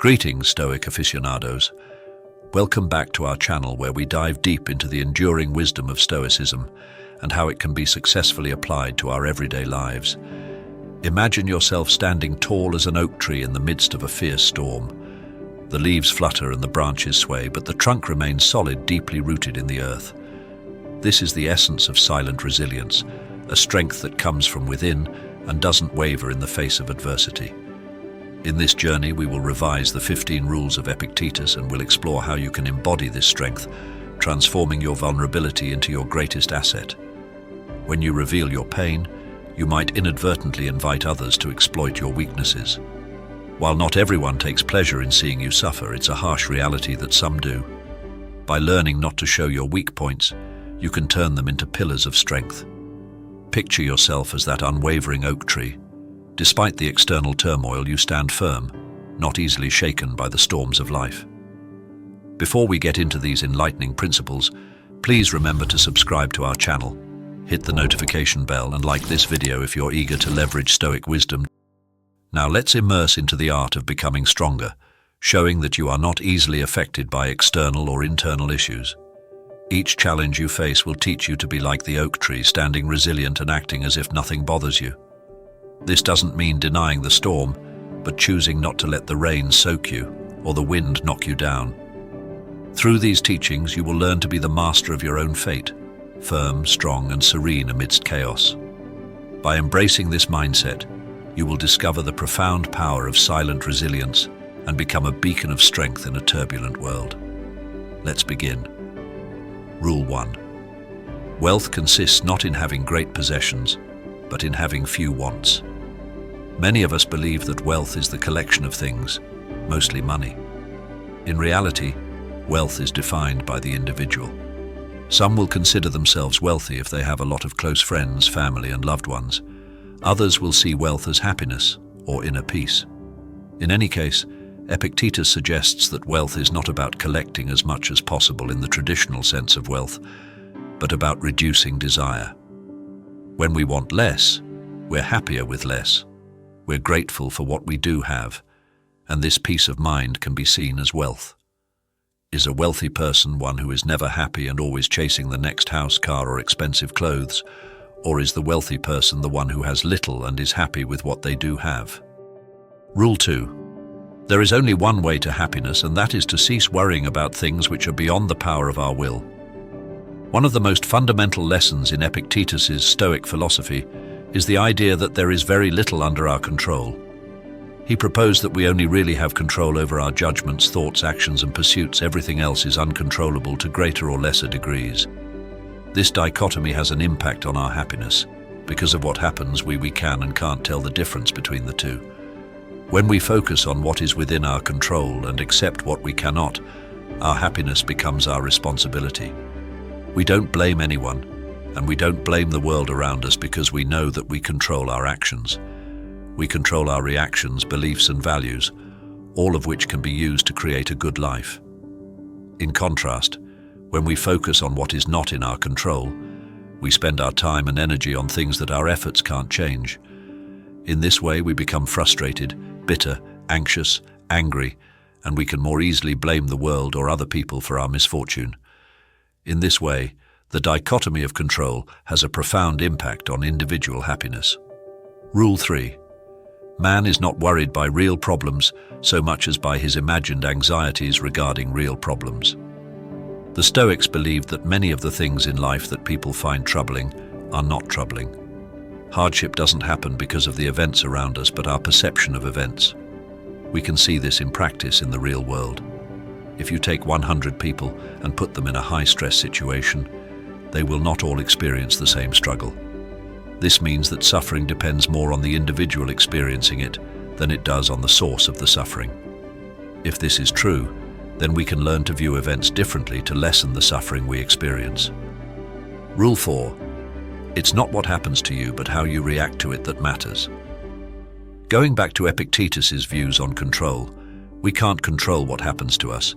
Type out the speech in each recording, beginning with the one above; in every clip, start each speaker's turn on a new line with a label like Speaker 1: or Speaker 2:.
Speaker 1: Greetings, Stoic aficionados. Welcome back to our channel where we dive deep into the enduring wisdom of Stoicism and how it can be successfully applied to our everyday lives. Imagine yourself standing tall as an oak tree in the midst of a fierce storm. The leaves flutter and the branches sway, but the trunk remains solid, deeply rooted in the earth. This is the essence of silent resilience, a strength that comes from within and doesn't waver in the face of adversity. In this journey, we will revise the 15 rules of Epictetus and will explore how you can embody this strength, transforming your vulnerability into your greatest asset. When you reveal your pain, you might inadvertently invite others to exploit your weaknesses. While not everyone takes pleasure in seeing you suffer, it's a harsh reality that some do. By learning not to show your weak points, you can turn them into pillars of strength. Picture yourself as that unwavering oak tree. Despite the external turmoil, you stand firm, not easily shaken by the storms of life. Before we get into these enlightening principles, please remember to subscribe to our channel, hit the notification bell, and like this video if you're eager to leverage Stoic wisdom. Now let's immerse into the art of becoming stronger, showing that you are not easily affected by external or internal issues. Each challenge you face will teach you to be like the oak tree, standing resilient and acting as if nothing bothers you. This doesn't mean denying the storm, but choosing not to let the rain soak you or the wind knock you down. Through these teachings, you will learn to be the master of your own fate, firm, strong, and serene amidst chaos. By embracing this mindset, you will discover the profound power of silent resilience and become a beacon of strength in a turbulent world. Let's begin. Rule 1. Wealth consists not in having great possessions, but in having few wants. Many of us believe that wealth is the collection of things, mostly money. In reality, wealth is defined by the individual. Some will consider themselves wealthy if they have a lot of close friends, family, and loved ones. Others will see wealth as happiness or inner peace. In any case, Epictetus suggests that wealth is not about collecting as much as possible in the traditional sense of wealth, but about reducing desire. When we want less, we're happier with less. We're grateful for what we do have, and this peace of mind can be seen as wealth. Is a wealthy person one who is never happy and always chasing the next house, car, or expensive clothes? Or is the wealthy person the one who has little and is happy with what they do have? Rule 2. There is only one way to happiness, and that is to cease worrying about things which are beyond the power of our will. One of the most fundamental lessons in Epictetus's Stoic philosophy is the idea that there is very little under our control. He proposed that we only really have control over our judgments, thoughts, actions, and pursuits. Everything else is uncontrollable to greater or lesser degrees. This dichotomy has an impact on our happiness. Because of what happens, we can and can't tell the difference between the two. When we focus on what is within our control and accept what we cannot, our happiness becomes our responsibility. We don't blame anyone, and we don't blame the world around us because we know that we control our actions. We control our reactions, beliefs, and values, all of which can be used to create a good life. In contrast, when we focus on what is not in our control, we spend our time and energy on things that our efforts can't change. In this way, we become frustrated, bitter, anxious, angry, and we can more easily blame the world or other people for our misfortune. In this way, the dichotomy of control has a profound impact on individual happiness. Rule 3. Man is not worried by real problems so much as by his imagined anxieties regarding real problems. The Stoics believed that many of the things in life that people find troubling are not troubling. Hardship doesn't happen because of the events around us, but our perception of events. We can see this in practice in the real world. If you take 100 people and put them in a high-stress situation, they will not all experience the same struggle. This means that suffering depends more on the individual experiencing it than it does on the source of the suffering. If this is true, then we can learn to view events differently to lessen the suffering we experience. Rule 4. It's not what happens to you, but how you react to it that matters. Going back to Epictetus's views on control, we can't control what happens to us.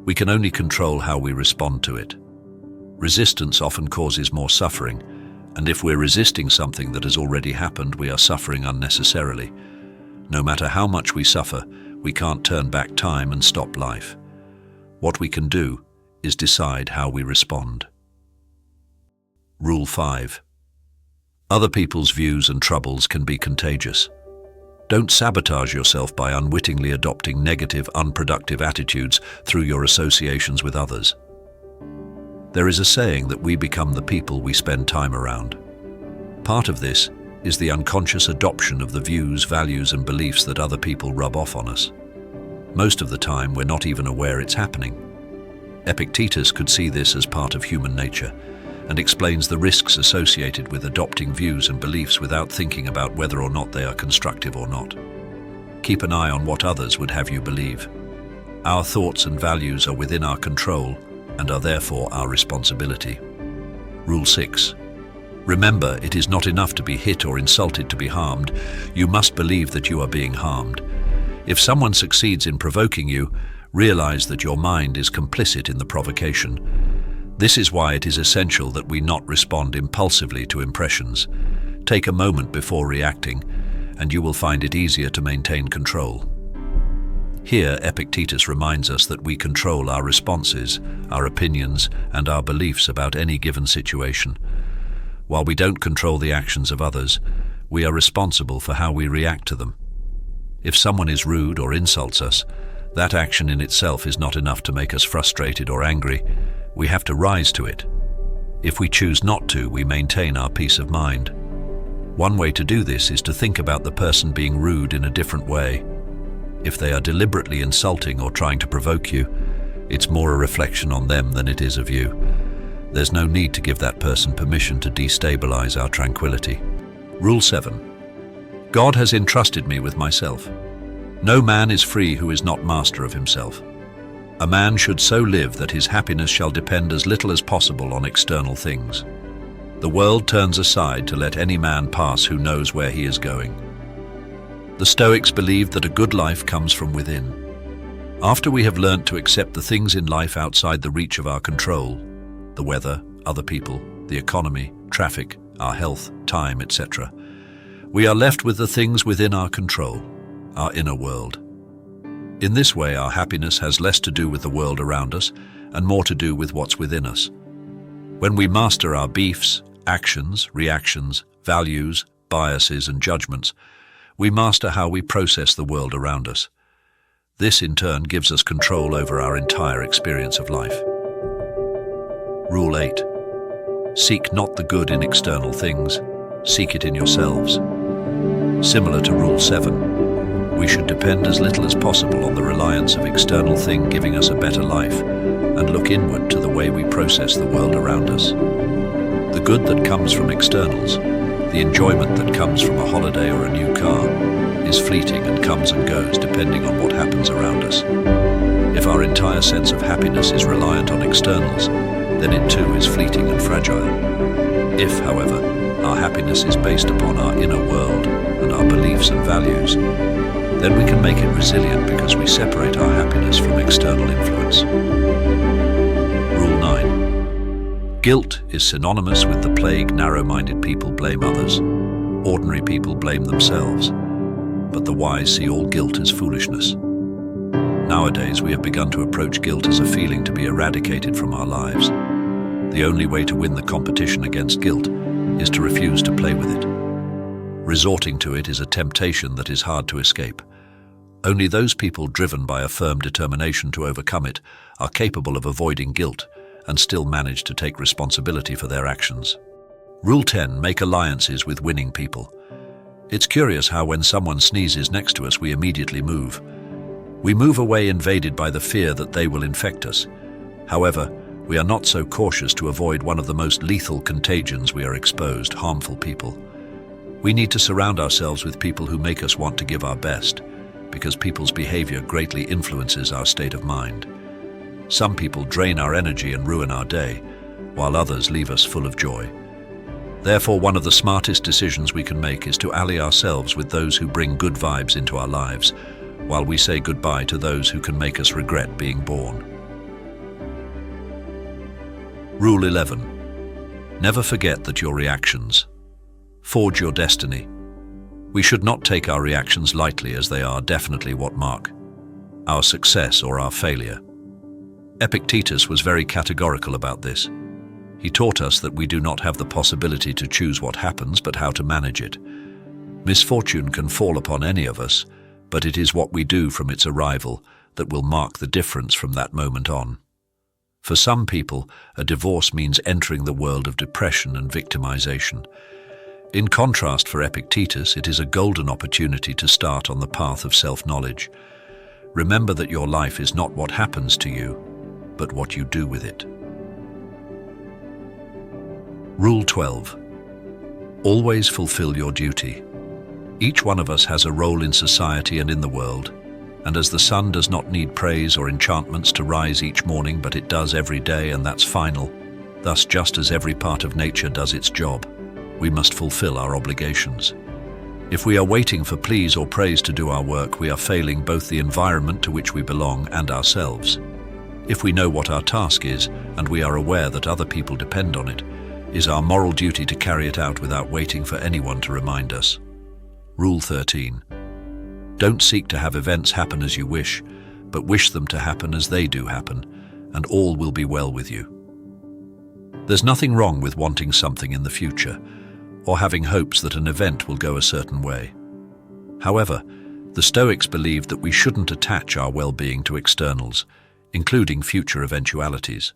Speaker 1: We can only control how we respond to it. Resistance often causes more suffering, and if we're resisting something that has already happened, we are suffering unnecessarily. No matter how much we suffer, We can't turn back time and stop life. What we can do is decide how we respond. Rule 5. Other people's views and troubles can be contagious. Don't sabotage yourself by unwittingly adopting negative, unproductive attitudes through your associations with others. There is a saying that we become the people we spend time around. Part of this is the unconscious adoption of the views, values, and beliefs that other people rub off on us. Most of the time, we're not even aware it's happening. Epictetus could see this as part of human nature and explains the risks associated with adopting views and beliefs without thinking about whether or not they are constructive or not. Keep an eye on what others would have you believe. Our thoughts and values are within our control and are therefore our responsibility. Rule 6. Remember, it is not enough to be hit or insulted to be harmed. You must believe that you are being harmed. If someone succeeds in provoking you, realize that your mind is complicit in the provocation. This is why it is essential that we not respond impulsively to impressions. Take a moment before reacting, and you will find it easier to maintain control. Here, Epictetus reminds us that we control our responses, our opinions, and our beliefs about any given situation. While we don't control the actions of others, we are responsible for how we react to them. If someone is rude or insults us, that action in itself is not enough to make us frustrated or angry. We have to rise to it. If we choose not to, we maintain our peace of mind. One way to do this is to think about the person being rude in a different way. If they are deliberately insulting or trying to provoke you, it's more a reflection on them than it is of you. There's no need to give that person permission to destabilize our tranquility. Rule 7. God has entrusted me with myself. No man is free who is not master of himself. A man should so live that his happiness shall depend as little as possible on external things. The world turns aside to let any man pass who knows where he is going. The Stoics believed that a good life comes from within. After we have learnt to accept the things in life outside the reach of our control, the weather, other people, the economy, traffic, our health, time, etc., we are left with the things within our control, our inner world. In this way, our happiness has less to do with the world around us and more to do with what's within us. When we master our beliefs, actions, reactions, values, biases, and judgments, we master how we process the world around us. This, in turn, gives us control over our entire experience of life. Rule 8. Seek not the good in external things, seek it in yourselves. Similar to Rule 7, we should depend as little as possible on the reliance of external things giving us a better life, and look inward to the way we process the world around us. The good that comes from externals, the enjoyment that comes from a holiday or a new car, is fleeting and comes and goes depending on what happens around us. If our entire sense of happiness is reliant on externals, then it too is fleeting and fragile. If, however, our happiness is based upon our inner world and our beliefs and values, then we can make it resilient because we separate our happiness from external influence. Rule 9. Guilt is synonymous with the plague narrow-minded people blame others. Ordinary people blame themselves. But the wise see all guilt as foolishness. Nowadays, we have begun to approach guilt as a feeling to be eradicated from our lives. The only way to win the competition against guilt is to refuse to play with it. Resorting to it is a temptation that is hard to escape. Only those people driven by a firm determination to overcome it are capable of avoiding guilt and still manage to take responsibility for their actions. Rule 10. Make alliances with winning people. It's curious how when someone sneezes next to us, we immediately move. We move away invaded by the fear that they will infect us. However, we are not so cautious to avoid one of the most lethal contagions we are exposed, harmful people. We need to surround ourselves with people who make us want to give our best, because people's behavior greatly influences our state of mind. Some people drain our energy and ruin our day, while others leave us full of joy. Therefore, one of the smartest decisions we can make is to ally ourselves with those who bring good vibes into our lives, while we say goodbye to those who can make us regret being born. Rule 11. Never forget that your reactions forge your destiny. We should not take our reactions lightly, as they are definitely what mark our success or our failure. Epictetus was very categorical about this. He taught us that we do not have the possibility to choose what happens, but how to manage it. Misfortune can fall upon any of us, but it is what we do from its arrival that will mark the difference from that moment on. For some people, a divorce means entering the world of depression and victimization. In contrast, for Epictetus, it is a golden opportunity to start on the path of self-knowledge. Remember that your life is not what happens to you, but what you do with it. Rule 12. Always fulfill your duty. Each one of us has a role in society and in the world, and as the sun does not need praise or enchantments to rise each morning, but it does every day, and that's final, thus just as every part of nature does its job, we must fulfill our obligations. If we are waiting for pleas or praise to do our work, we are failing both the environment to which we belong and ourselves. If we know what our task is, and we are aware that other people depend on it, is our moral duty to carry it out without waiting for anyone to remind us. Rule 13. Don't seek to have events happen as you wish, but wish them to happen as they do happen, and all will be well with you. There's nothing wrong with wanting something in the future, or having hopes that an event will go a certain way. However, the Stoics believed that we shouldn't attach our well-being to externals, including future eventualities.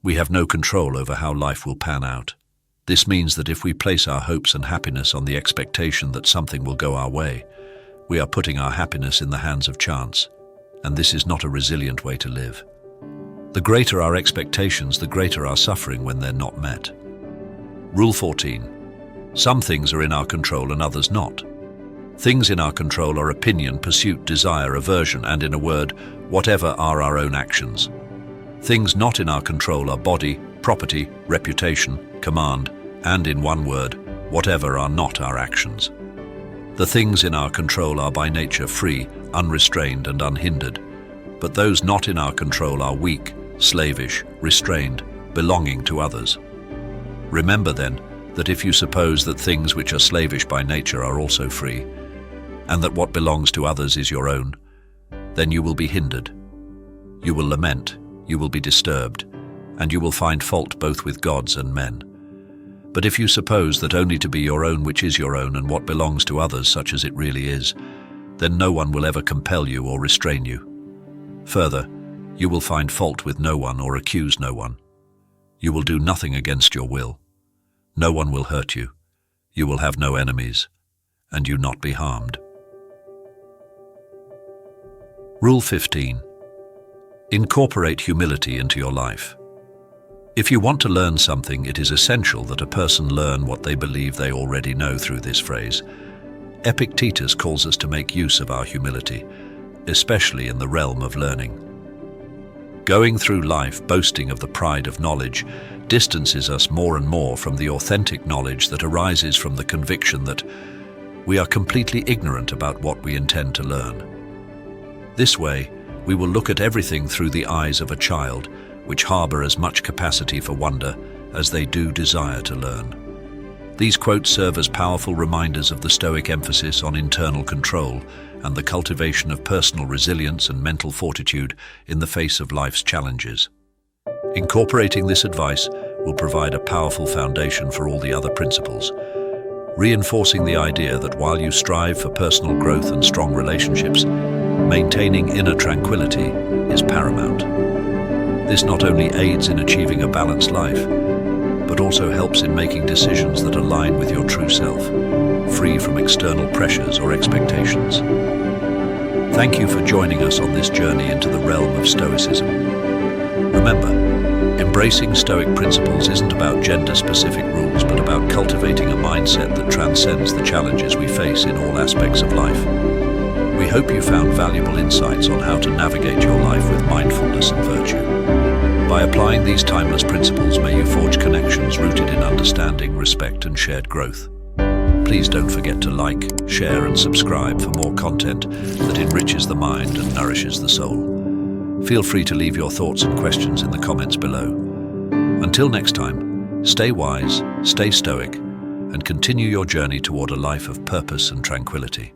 Speaker 1: We have no control over how life will pan out. This means that if we place our hopes and happiness on the expectation that something will go our way, we are putting our happiness in the hands of chance, and this is not a resilient way to live. The greater our expectations, the greater our suffering when they're not met. Rule 14. Some things are in our control and others not. Things in our control are opinion, pursuit, desire, aversion, and in a word, whatever are our own actions. Things not in our control are body, property, reputation, command, and in one word, whatever are not our actions. The things in our control are by nature free, unrestrained, and unhindered, but those not in our control are weak, slavish, restrained, belonging to others. Remember then that if you suppose that things which are slavish by nature are also free, and that what belongs to others is your own, then you will be hindered. You will lament, you will be disturbed, and you will find fault both with gods and men. But if you suppose that only to be your own which is your own and what belongs to others such as it really is, then no one will ever compel you or restrain you. Further, you will find fault with no one or accuse no one. You will do nothing against your will. No one will hurt you. You will have no enemies, and you not be harmed. Rule 15. Incorporate humility into your life. If you want to learn something, it is essential that a person learn what they believe they already know through this phrase. Epictetus calls us to make use of our humility, especially in the realm of learning. Going through life boasting of the pride of knowledge distances us more and more from the authentic knowledge that arises from the conviction that we are completely ignorant about what we intend to learn. This way, we will look at everything through the eyes of a child, which harbor as much capacity for wonder as they do desire to learn. These quotes serve as powerful reminders of the Stoic emphasis on internal control and the cultivation of personal resilience and mental fortitude in the face of life's challenges. Incorporating this advice will provide a powerful foundation for all the other principles, reinforcing the idea that while you strive for personal growth and strong relationships, maintaining inner tranquility is paramount. This not only aids in achieving a balanced life, but also helps in making decisions that align with your true self, free from external pressures or expectations. Thank you for joining us on this journey into the realm of Stoicism. Remember, embracing Stoic principles isn't about gender-specific rules, but about cultivating a mindset that transcends the challenges we face in all aspects of life. We hope you found valuable insights on how to navigate your life with mindfulness and virtue. By applying these timeless principles, may you forge connections rooted in understanding, respect, and shared growth. Please don't forget to like, share, and subscribe for more content that enriches the mind and nourishes the soul. Feel free to leave your thoughts and questions in the comments below. Until next time, stay wise, stay stoic, and continue your journey toward a life of purpose and tranquility.